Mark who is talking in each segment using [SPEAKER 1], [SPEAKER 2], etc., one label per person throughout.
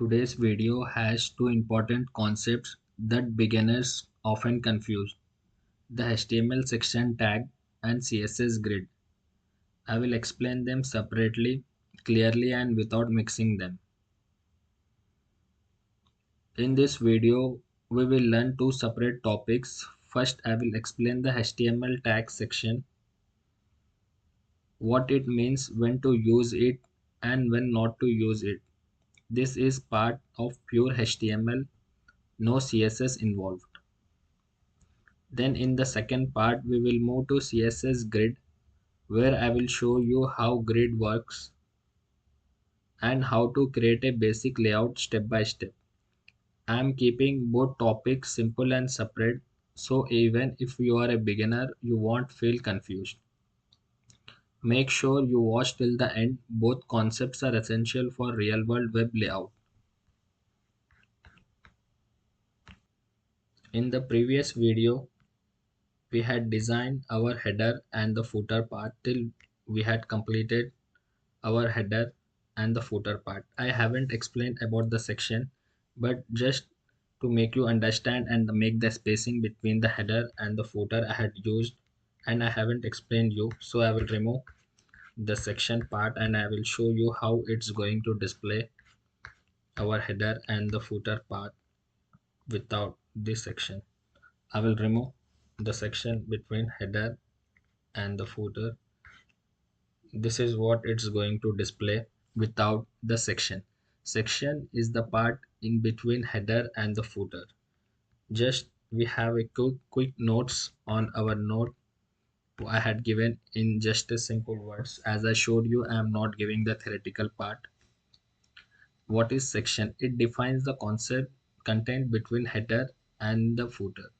[SPEAKER 1] Today's video has two important concepts that beginners often confuse: the HTML section tag and CSS grid. I will explain them separately, clearly, and without mixing them. In this video, we will learn two separate topics. First, I will explain the HTML tag section, what it means, when to use it, and when not to use it. This is part of pure HTML, no CSS involved. Then in the second part, we will move to CSS Grid, where I will show you how grid works and how to create a basic layout step by step. I am keeping both topics simple and separate, so even if you are a beginner, you won't feel confused. Make sure you watch till the end. Both concepts are essential for real world web layout. In the previous video, we had designed our header and the footer part till we had completed our header and the footer part. I haven't explained about the section, but just to make you understand and make the spacing between the header and the footer I had used, and I haven't explained you, so I will remove the section part and I will show you how it's going to display our header and the footer part without this section. I will remove the section between header and the footer. This is what it's going to display without the section. Section is the part in between header and the footer. Just we have a quick notes on our note I had given in just a simple words. As I showed you, I am not giving the theoretical part. What is section? It defines the concept content between header and the footer.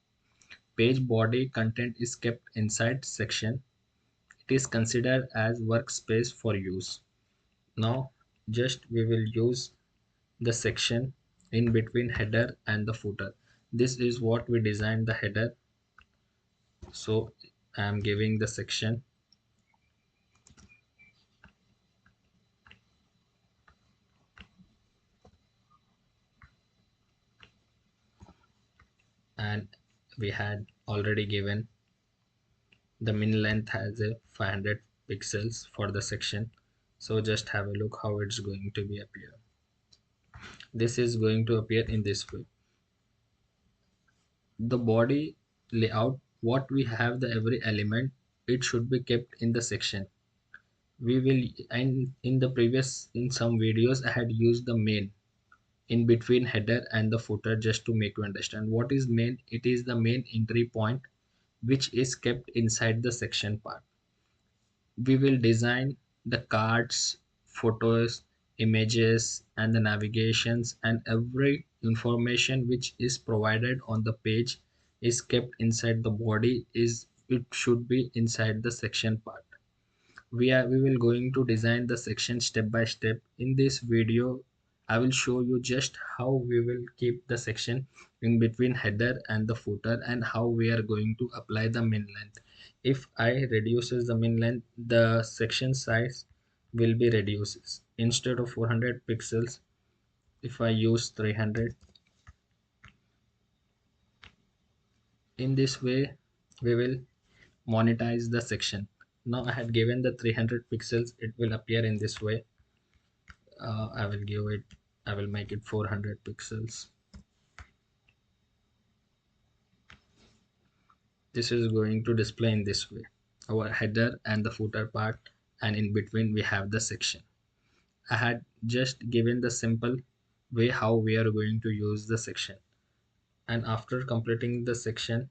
[SPEAKER 1] Page body content is kept inside section. It is considered as workspace for use. Now just we will use the section in between header and the footer. This is what we designed the header. So I am giving the section and we had already given the min length as a 500 pixels for the section. So just have a look how it's going to be appear. This is going to appear in this way. The body layout, what we have, the every element, it should be kept in the section. We will, and in the previous in some videos I had used the main in between header and the footer just to make you understand what is main. It is the main entry point which is kept inside the section part. We will design the cards, photos, images, and the navigations, and every information which is provided on the page is kept inside the body. Is it should be inside the section part. We will going to design the section step by step. In this video I will show you just how we will keep the section in between header and the footer and how we are going to apply the min length. If I reduces the min length, the section size will be reduces. Instead of 400 pixels, if I use 300, in this way we will monetize the section. Now I had given the 300 pixels, it will appear in this way. I will give it, I will make it 400 pixels. This is going to display in this way our header and the footer part, and in between we have the section. I had just given the simple way how we are going to use the section, and after completing the section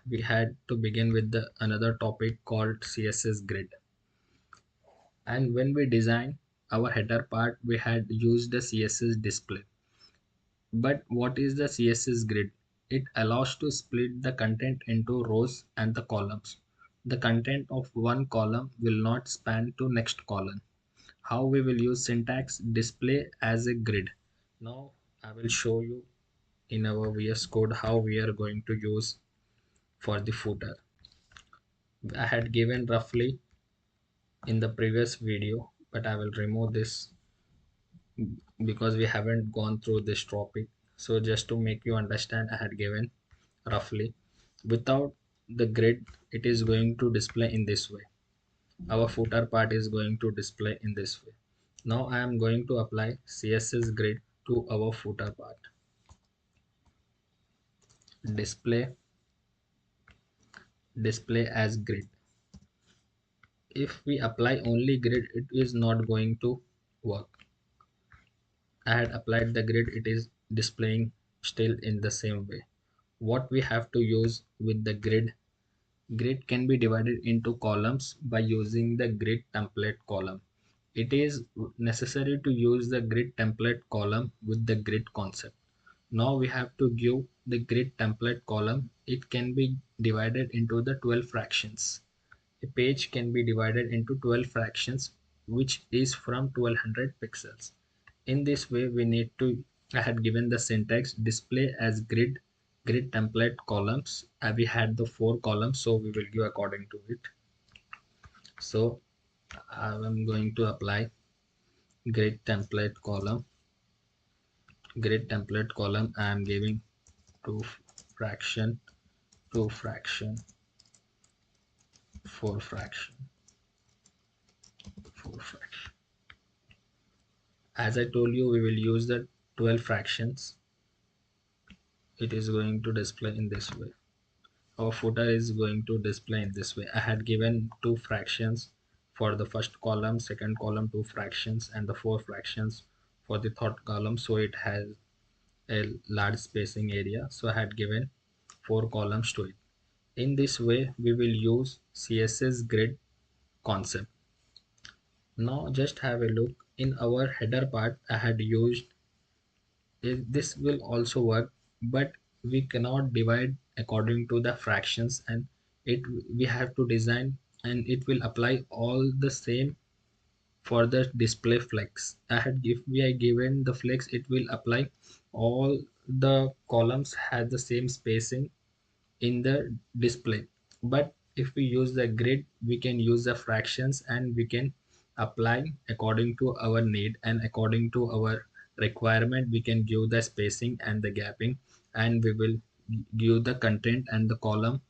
[SPEAKER 1] we had to begin with the another topic called CSS grid. And when we design our header part, we had used the CSS display. But what is the CSS grid? It allows to split the content into rows and the columns. The content of one column will not span to next column. How we will use syntax display as a grid. Now I will show you in our VS Code how we are going to use for the footer. I had given roughly in the previous video, but I will remove this because we haven't gone through this topic. So just to make you understand, I had given roughly. Without the grid, it is going to display in this way. Our footer part is going to display in this way. Now I am going to apply CSS grid to our footer part. Display as grid. If we apply only grid, it is not going to work. I had applied the grid, it is displaying still in the same way. What we have to use with the grid can be divided into columns by using the grid template column. It is necessary to use the grid template column with the grid concept. Now we have to give the grid template column. It can be divided into the 12 fractions. A page can be divided into 12 fractions, which is from 1200 pixels. In this way, we need to, I had given the syntax display as grid template columns. We had the 4 columns, so we will give according to it. So I am going to apply grid template column. Grid template column, I am giving 2 fraction, 2 fraction, 4 fraction, 4 fraction. As I told you, we will use the 12 fractions. It is going to display in this way. Our footer is going to display in this way. I had given 2 fractions for the first column, second column 2 fractions, and the 4 fractions for the third column. So it has a large spacing area. So I had given 4 columns to it. In this way, we will use CSS grid concept. Now just have a look. In our header part, I had used this will also work, but we cannot divide according to the fractions, and it we have to design, and it will apply all the same for the display flex. I had if we are given the flex, it will apply all the columns have the same spacing in the display. But if we use the grid, we can use the fractions, and we can apply according to our need, and according to our requirement we can give the spacing and the gapping, and we will give the content and the column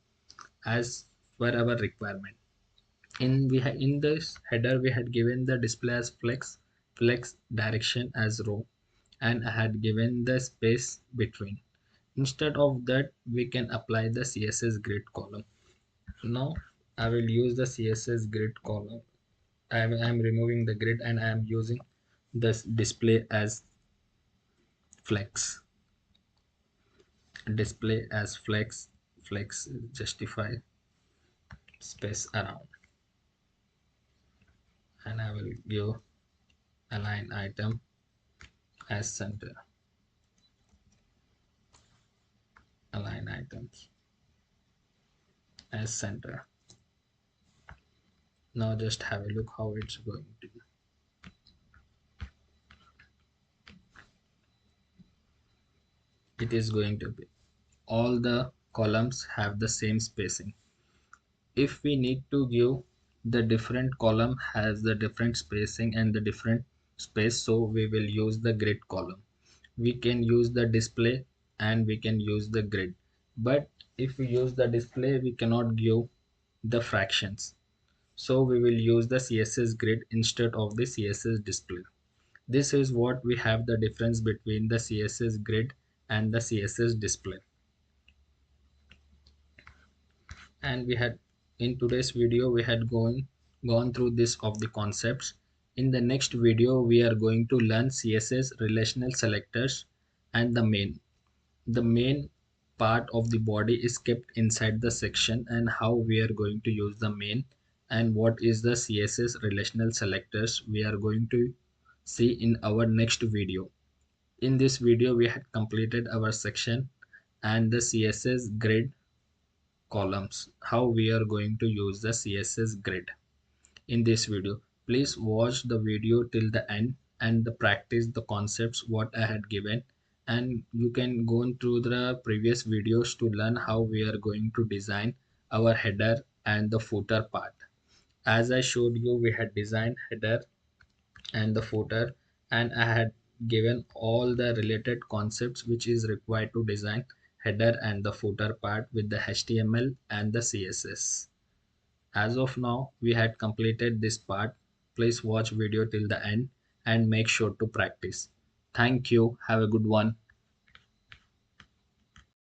[SPEAKER 1] as per our requirement. In this header we had given the display as flex direction as row, and I had given the space between. Instead of that, we can apply the CSS grid column. Now I will use the CSS grid column. I am removing the grid, and I am using this display as flex. Display as flex justify space around, and I will give align item as center. Align items as center. Now just have a look how it's going to be. It is going to be all the columns have the same spacing. If we need to give the different column has the different spacing and the different space, so we will use the grid column. We can use the display, and we can use the grid, but if we use the display we cannot give the fractions, so we will use the CSS grid instead of the CSS display. This is what we have the difference between the CSS grid and the CSS display. And we had in today's video we had gone through this of the concepts. In the next video we are going to learn CSS relational selectors, and the main part of the body is kept inside the section, and how we are going to use the main, and what is the CSS relational selectors we are going to see in our next video. In this video we had completed our section and the CSS grid columns, how we are going to use the CSS grid in this video. Please watch the video till the end and practice the concepts what I had given, and you can go through the previous videos to learn how we are going to design our header and the footer part. As I showed you, we had designed header and the footer, and I had given all the related concepts which is required to design header and the footer part with the HTML and the CSS. As of now, we had completed this part. Please watch video till the end and make sure to practice. Thank you. Have a good one.